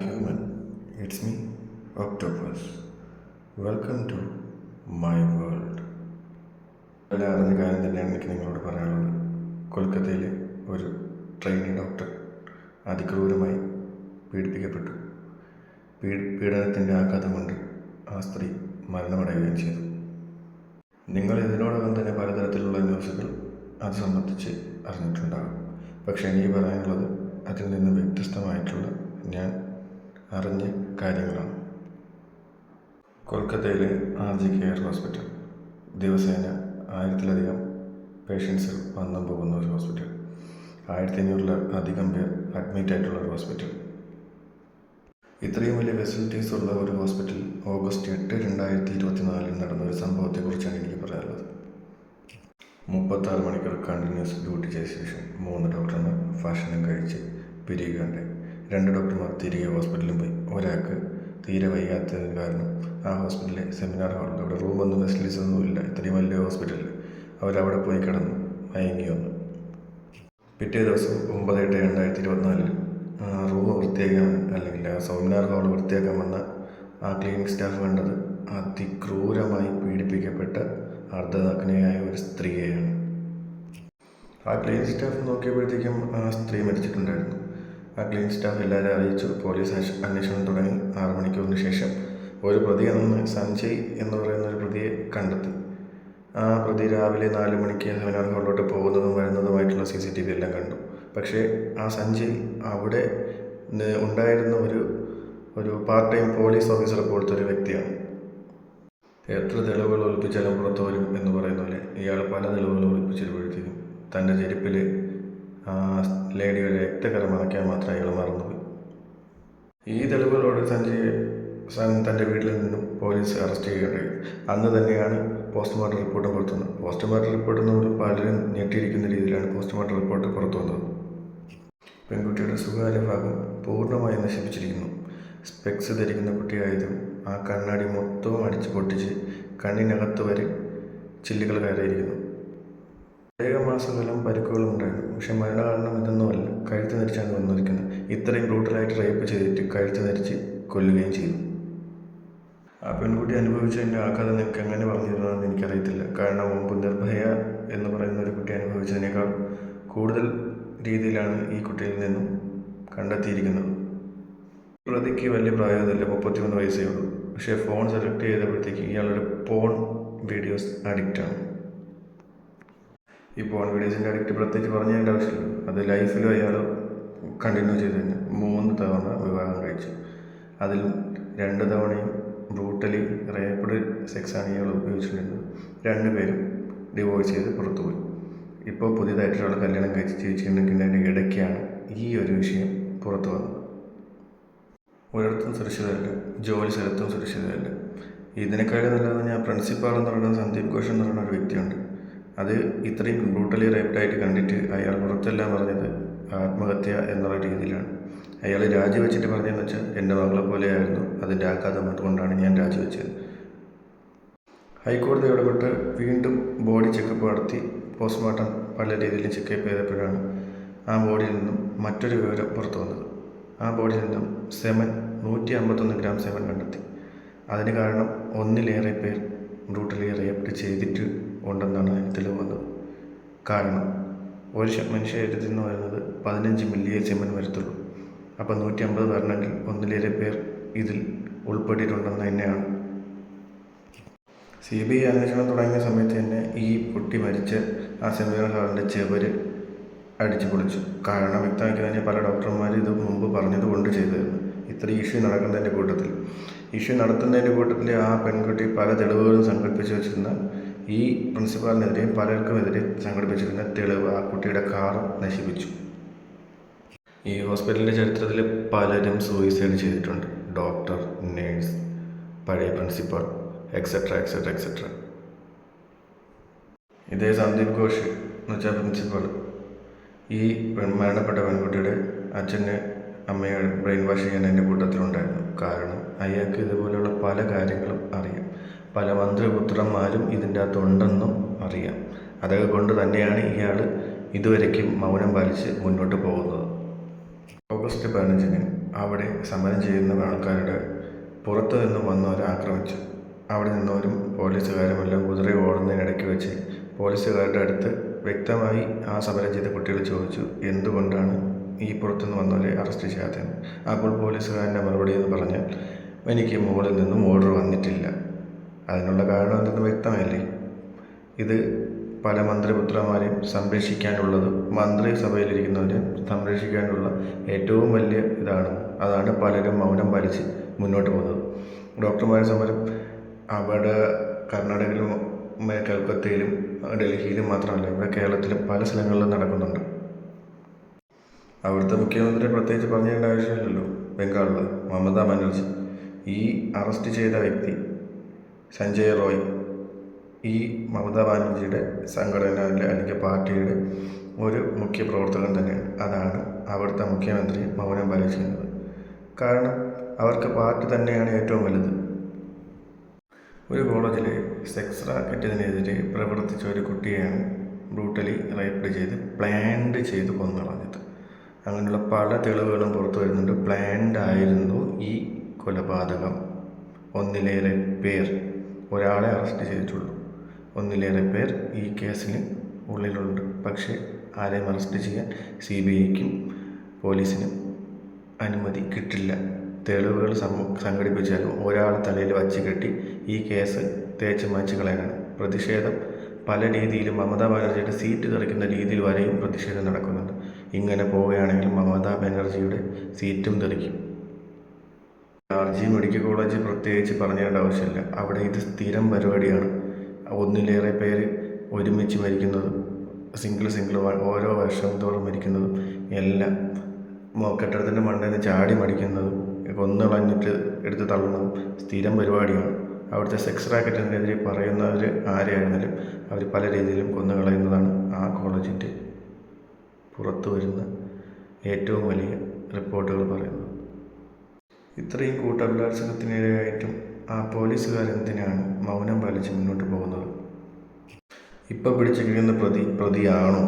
Human, it's me, Octopus. Welcome to my world. എല്ലാം അറിഞ്ഞ കാര്യം തന്നെയാണ് എനിക്ക് നിങ്ങളോട് പറയാനുള്ളത്. കൊൽക്കത്തയിലെ ഒരു ട്രെയിനി ഡോക്ടർ അതിക്രൂരമായി പീഡിപ്പിക്കപ്പെട്ടു. പീഡനത്തിൻ്റെ ആഘാതം കൊണ്ട് ആ സ്ത്രീ മരണമടയുകയും ചെയ്തു. നിങ്ങൾ ഇതിനോടകം തന്നെ പലതരത്തിലുള്ള ന്യൂസുകൾ അത് സംബന്ധിച്ച് അറിഞ്ഞിട്ടുണ്ടാകും. പക്ഷേ എനിക്ക് പറയാനുള്ളത് അതിൽ നിന്ന് വ്യത്യസ്തമായിട്ടുള്ള ഞാൻ അറിഞ്ഞ കാര്യങ്ങളാണ്. കൊൽക്കത്തയിലെ RG കെയർ ഹോസ്പിറ്റൽ ദിവസേന 1000-ലധികം പേഷ്യൻസ് വന്നും പോകുന്ന ഒരു ഹോസ്പിറ്റൽ, 1500-ലധികം പേർ അഡ്മിറ്റ് ആയിട്ടുള്ള ഒരു ഹോസ്പിറ്റൽ. ഇത്രയും വലിയ ഫെസിലിറ്റീസ് ഉള്ള ഒരു ഹോസ്പിറ്റൽ ഓഗസ്റ്റ് 8, 2024 നടന്ന ഒരു സംഭവത്തെക്കുറിച്ചാണ് എനിക്ക് പറയാനുള്ളത്. 36 മണിക്കൂർ കണ്ടിന്യൂസ് ഡ്യൂട്ടി ചെയ്ത ശേഷം 3 ഡോക്ടർമാർ ഭക്ഷണം കഴിച്ച് പിരിയുകയുണ്ടായി. 2 ഡോക്ടർമാർ തിരികെ ഹോസ്പിറ്റലിൽ പോയി. ഒരാൾക്ക് തീരെ വയ്യാത്തതിന് കാരണം ആ ഹോസ്പിറ്റലിലെ സെമിനാർ ഹാളിൽ അവിടെ റൂമൊന്നും ഫെസിലിറ്റീസ് ഒന്നുമില്ല. ഇത്രയും വലിയ ഹോസ്പിറ്റലിൽ അവരവിടെ പോയി കിടന്നു മയങ്ങി വന്നു. പിറ്റേ ദിവസം 9/8/2024 റൂം വൃത്തിയാക്കാൻ അല്ലെങ്കിൽ ആ സെമിനാർ ഹാൾ വൃത്തിയാക്കാൻ വന്ന ആ ക്ലീനിങ് സ്റ്റാഫ് കണ്ടത് അതിക്രൂരമായി പീഡിപ്പിക്കപ്പെട്ട അർദ്ധനഗ്നയായ ഒരു സ്ത്രീയെയാണ്. ആ ക്ലീനിങ് സ്റ്റാഫ് നോക്കിയപ്പോഴത്തേക്കും ആ സ്ത്രീ മരിച്ചിട്ടുണ്ടായിരുന്നു. ആ ക്ലീനിങ് സ്റ്റാഫ് എല്ലാവരും അറിയിച്ചു. പോലീസ് അന്വേഷണം തുടങ്ങി. 6 മണിക്കൂറിന് ശേഷം ഒരു പ്രതി സഞ്ജയ് എന്ന് പറയുന്ന ഒരു പ്രതിയെ കണ്ടെത്തി. ആ പ്രതി രാവിലെ 4 മണിക്ക് സെമിനാർ ഹാളിലോട്ട് പോകുന്നതും വരുന്നതുമായിട്ടുള്ള CCTV എല്ലാം കണ്ടു. പക്ഷേ ആ സഞ്ജയ് അവിടെ ഉണ്ടായിരുന്ന ഒരു പാർട്ട് ടൈം പോലീസ് ഓഫീസർ പോലത്തെ ഒരു വ്യക്തിയാണ്. എത്ര തെളിവുകൾ ഒളിപ്പിച്ചാലും പുറത്തു വരും എന്ന് പറയുന്ന പോലെ ഇയാൾ പല തെളിവുകൾ ഒളിപ്പിച്ചിരുമ്പോഴത്തേക്കും തൻ്റെ ചെരുപ്പിൽ ലേഡിയുടെ രക്തക്കര മറയ്ക്കാൻ മാത്രം അയാൾ മറന്നുപോയി. ഈ തെളിവുകളോട് സഞ്ജയ് തൻ്റെ വീട്ടിൽ നിന്നും പോലീസ് അറസ്റ്റ് ചെയ്യുകയുണ്ടായി. അന്ന് തന്നെയാണ് പോസ്റ്റ്മോർട്ടം റിപ്പോർട്ട് പുറത്തു വന്നത്. പോസ്റ്റ്മോർട്ടം റിപ്പോർട്ട് എന്ന് പലരും ഞെട്ടിയിരിക്കുന്ന രീതിയിലാണ് പോസ്റ്റ്മോർട്ടം റിപ്പോർട്ട് പുറത്തു വന്നത്. പെൺകുട്ടിയുടെ സ്വകാര്യ ഭാഗം പൂർണ്ണമായി നശിപ്പിച്ചിരിക്കുന്നു. സ്പെക്സ് ധരിക്കുന്ന കുട്ടിയായതും ആ കണ്ണാടി മൊത്തവും അടിച്ച് പൊട്ടിച്ച് കണ്ണിനകത്ത് വരെ ചില്ലുകൾ കയറിയിരിക്കുന്നു. മാസങ്ങളും പരിക്കുകളും ഉണ്ടായിരുന്നു. പക്ഷെ മരണകാരണം ഇതൊന്നുമല്ല, കഴുത്ത് ധരിച്ചാണ് വന്നിരിക്കുന്നത്. ഇത്രയും ബ്രൂട്ടലായിട്ട് റേപ്പ് ചെയ്തിട്ട് കഴുത്ത് ധരിച്ച് കൊല്ലുകയും ചെയ്തു. ആ പെൺകുട്ടി അനുഭവിച്ചതിൻ്റെ ആഘാതം നിങ്ങൾക്ക് എങ്ങനെ പറഞ്ഞു തരുന്നതെന്ന് എനിക്കറിയത്തില്ല. കാരണം മുമ്പ് നിർഭയ എന്ന് പറയുന്ന ഒരു കുട്ടി അനുഭവിച്ചതിനേക്കാൾ കൂടുതൽ രീതിയിലാണ് ഈ കുട്ടിയിൽ നിന്നും കണ്ടെത്തിയിരിക്കുന്നത്. പ്രതിക്ക് വലിയ പ്രായമൊന്നുമില്ല, 33 വയസ്സേ ഉള്ളൂ. പക്ഷേ ഫോൺ സെലക്ട് ചെയ്തപ്പോഴത്തേക്ക് ഇയാളൊരു പോൺ വീഡിയോസ് അഡിക്റ്റാണ്. ഈ പോൺ വീഡിയോസിൻ്റെ അഡിക്റ്റ് പ്രത്യേകിച്ച് പറഞ്ഞു തരേണ്ട ആവശ്യമില്ല. അത് ലൈഫിലും അയാൾ കണ്ടിന്യൂ ചെയ്ത് തന്നെ 3 തവണ വിവാഹം കഴിച്ചു. അതിൽ 2 തവണയും ബ്രൂട്ടലി റേപ്ഡ് സെക്സാണ് ഇയാൾ ഉപയോഗിച്ചിട്ടുണ്ടായിരുന്നത്. 2 പേരും ഡിവോഴ്സ് ചെയ്ത് പുറത്തുപോയി. ഇപ്പോൾ പുതിയതായിട്ടൊരാൾ കല്യാണം കഴിച്ച് ജീവിച്ചിട്ടുണ്ടെങ്കിൽ ഇടയ്ക്കാണ് ഈ ഒരു വിഷയം പുറത്തു വന്നത്. ഒരിടത്തും സുരക്ഷിതമല്ല, ജോലി സ്ഥലത്തും സുരക്ഷിതമല്ല. ഇതിനേക്കാളും നല്ലത് ഞാൻ പ്രിൻസിപ്പാൾ എന്ന് പറയുന്ന സന്ദീപ് ഘോഷ് എന്ന് പറയുന്ന ഒരു വ്യക്തിയുണ്ട്. അത് ഇത്രയും ബ്രൂട്ടലി റേപ്ഡായിട്ട് കണ്ടിട്ട് അയാൾ പുറത്തെല്ലാം പറഞ്ഞത് ആത്മഹത്യ എന്നുള്ള രീതിയിലാണ്. അയാൾ രാജിവെച്ചിട്ട് പറഞ്ഞതെന്ന് വെച്ചാൽ എൻ്റെ മകളെ പോലെയായിരുന്നു, അതിൻ്റെ ആഘാതം അതുകൊണ്ടാണ് ഞാൻ രാജിവെച്ചത്. ഹൈക്കോടതി ഇടപെട്ട് വീണ്ടും ബോഡി ചെക്കപ്പ് നടത്തി പോസ്റ്റ്മോർട്ടം പല രീതിയിൽ ചെക്കപ്പ് ചെയ്തപ്പോഴാണ് ആ ബോഡിയിൽ നിന്നും മറ്റൊരു വിവരം പുറത്തു വന്നത്. ആ ബോഡിയിൽ നിന്നും 151 ഗ്രാം സെമൻ കണ്ടെത്തി. അതിന് കാരണം 1-ലേറെ പേർ ബ്രൂട്ടലി റേപ്പ് ചെയ്തിട്ട് ഉണ്ടെന്നാണ് അതിന് തെളിവ് വന്നത്. കാരണം ഒരു മനുഷ്യ ശരീരത്തിൽ നിന്ന് വരുന്നത് 15 മില്ലി സെമൻ വരത്തുള്ളൂ. അപ്പോൾ 150 വരണമെങ്കിൽ 1-ലേറെ പേർ ഇതിൽ ഉൾപ്പെട്ടിട്ടുണ്ടെന്ന് തന്നെയാണ്. CBI അന്വേഷണം തുടങ്ങിയ സമയത്ത് തന്നെ ഈ കുട്ടി മരിച്ച ആ സെമിനാർ ഹാളിൻ്റെ ചുവര് അടിച്ചു പൊളിച്ചു. കാരണം വ്യക്തമാക്കി തന്നെ പല ഡോക്ടർമാർ ഇത് മുമ്പ് പറഞ്ഞത് കൊണ്ട് ചെയ്തതായിരുന്നു. ഇത്ര ഇഷ്യൂ നടക്കുന്നതിൻ്റെ കൂട്ടത്തിൽ ആ പെൺകുട്ടി പല തെളിവുകളും സംഘടിപ്പിച്ച് വെച്ചിരുന്ന ഈ പ്രിൻസിപ്പാളിനെതിരെയും പലർക്കുമെതിരെ സംഘടിപ്പിച്ചിരുന്ന തെളിവ് ആ കുട്ടിയുടെ കാർ നശിപ്പിച്ചു. ഈ ഹോസ്പിറ്റലിൻ്റെ ചരിത്രത്തിൽ പലരും സൂയിസൈഡ് ചെയ്തിട്ടുണ്ട്. ഡോക്ടർ, നേഴ്സ്, പഴയ പ്രിൻസിപ്പാൾ, എക്സെട്ര. ഇതേ സന്ദീപ് ഘോഷ് എന്ന് വെച്ചാൽ പ്രിൻസിപ്പാൾ ഈ മരണപ്പെട്ട പെൺകുട്ടിയുടെ അച്ഛന് അമ്മയെ ബ്രെയിൻ വാഷ് ചെയ്യാൻ എൻ്റെ കൂട്ടത്തിലുണ്ടായിരുന്നു. കാരണം അയാൾക്ക് ഇതുപോലെയുള്ള പല കാര്യങ്ങളും അറിയാം. പല മന്ത്രിപുത്രന്മാരും ഇതിൻ്റെ അകത്തുണ്ടെന്നും അറിയാം. അതൊക്കെ കൊണ്ട് തന്നെയാണ് ഇയാൾ ഇതുവരയ്ക്കും മൗനം പാലിച്ച് മുന്നോട്ട് പോകുന്നത്. ഓഗസ്റ്റ് 15 അവിടെ സമരം ചെയ്യുന്ന ആൾക്കാരുടെ പുറത്തു നിന്നും വന്നവരെ ആക്രമിച്ചു. അവിടെ നിന്നവരും പോലീസുകാരുമെല്ലാം കുതിര ഓടുന്നതിനിടയ്ക്ക് വെച്ച് പോലീസുകാരുടെ അടുത്ത് വ്യക്തമായി ആ സമരം ചെയ്ത കുട്ടികൾ ചോദിച്ചു, എന്തുകൊണ്ടാണ് ഈ പുറത്തുനിന്ന് വന്നവരെ അറസ്റ്റ് ചെയ്യാത്തതെന്ന്. അപ്പോൾ പോലീസുകാരൻ്റെ മറുപടി എന്ന് പറഞ്ഞാൽ, എനിക്ക് മുകളിൽ നിന്നും ഓർഡർ വന്നിട്ടില്ല. അതിനുള്ള കാരണം എന്തെന്ന് വ്യക്തമല്ലേ. ഇത് പല മന്ത്രിപുത്രന്മാരെയും സംരക്ഷിക്കാനുള്ളത്, മന്ത്രിസഭയിലിരിക്കുന്നവരെ സംരക്ഷിക്കാനുള്ള ഏറ്റവും വലിയ അതാണ് പലരും മൗനം പാലിച്ച് മുന്നോട്ട് പോകുന്നത്. ഡോക്ടർമാരുടെ സമരം അവിടെ കർണാടകയിലും കൽക്കത്തയിലും ഡൽഹിയിലും മാത്രമല്ല, ഇവിടെ കേരളത്തിലും പല സ്ഥലങ്ങളിലും നടക്കുന്നുണ്ട്. അവിടുത്തെ മുഖ്യമന്ത്രി പ്രത്യേകിച്ച് പറഞ്ഞേണ്ട ആവശ്യമില്ലല്ലോ. ബംഗാളിൽ മമതാ ബാനർജി, ഈ അറസ്റ്റ് ചെയ്ത വ്യക്തി സഞ്ജയ് റോയ് ഈ മമതാ ബാനർജിയുടെ സംഘടന അല്ലെങ്കിൽ പാർട്ടിയുടെ ഒരു മുഖ്യ പ്രവർത്തകൻ തന്നെയാണ്. അതാണ് അവിടുത്തെ മുഖ്യമന്ത്രി മൗനം പാലിച്ചിരുന്നത്. കാരണം അവർക്ക് പാർട്ടി തന്നെയാണ് ഏറ്റവും വലുത്. ഒരു കോളേജിലെ സെക്സ് റാക്കറ്റിനെതിരെ പ്രവർത്തിച്ച ഒരു കുട്ടിയെയാണ് ബ്രൂട്ടലി റേപ്പ് ചെയ്ത് പ്ലാൻഡ് ചെയ്ത് കൊന്നുകളഞ്ഞത്. അങ്ങനെയുള്ള പല തെളിവുകളും പുറത്തു വരുന്നുണ്ട്. പ്ലാൻഡ് ആയിരുന്നു ഈ കൊലപാതകം. ഒന്നിലേറെ പേർ, ഒരാളെ അറസ്റ്റ് ചെയ്തിട്ടുള്ളൂ. ഒന്നിലേറെ പേർ ഈ കേസിന് ഉള്ളിലുണ്ട്. പക്ഷേ ആരെയും അറസ്റ്റ് ചെയ്യാൻ CBIക്കും പോലീസിനും അനുമതി കിട്ടില്ല. തെളിവുകൾ സംഘടിപ്പിച്ചാലും ഒരാളെ തലയിൽ വച്ച് കെട്ടി ഈ കേസ് തേച്ച് മാച്ച് കളയാനാണ് പ്രതിഷേധം. പല രീതിയിലും മമതാ ബാനർജിയുടെ സീറ്റ് തെറിക്കുന്ന രീതിയിൽ വരെയും പ്രതിഷേധം നടക്കുന്നുണ്ട്. ഇങ്ങനെ പോവുകയാണെങ്കിൽ മമതാ ബാനർജിയുടെ സീറ്റും തെറിക്കും. RG മെഡിക്കൽ കോളേജ് പ്രത്യേകിച്ച് പറഞ്ഞേണ്ട ആവശ്യമില്ല. അവിടെ ഇത് സ്ഥിരം പരിപാടിയാണ്. ഒന്നിലേറെ പേര് ഒരുമിച്ച് മരിക്കുന്നതും സിംഗിൾ ഓരോ വർഷം തോറും മരിക്കുന്നതും എല്ലാം കെട്ടിടത്തിൻ്റെ മണ്ടയിൽ നിന്ന് ചാടി മടിക്കുന്നതും കൊന്നുകളഞ്ഞിട്ട് എടുത്ത് തള്ളുന്നതും സ്ഥിരം പരിപാടിയാണ്. അവിടുത്തെ സെക്സ് റാക്കറ്റിനെതിരെ പറയുന്നവർ ആരെയായിരുന്നാലും അവർ പല രീതിയിലും കൊന്നുകളയുന്നതാണ് ആ കോളേജിൻ്റെ പുറത്തു വരുന്ന ഏറ്റവും വലിയ റിപ്പോർട്ടുകൾ പറയുന്നത്. ഇത്രയും കൂട്ടബലാത്സംഗത്തിനിരയായിട്ടും ആ പോലീസുകാരെന്തിനാണ് മൗനം പാലിച്ച് മുന്നോട്ട് പോകുന്നത്? ഇപ്പം പിടിച്ചിരിക്കുന്ന പ്രതിയാണോ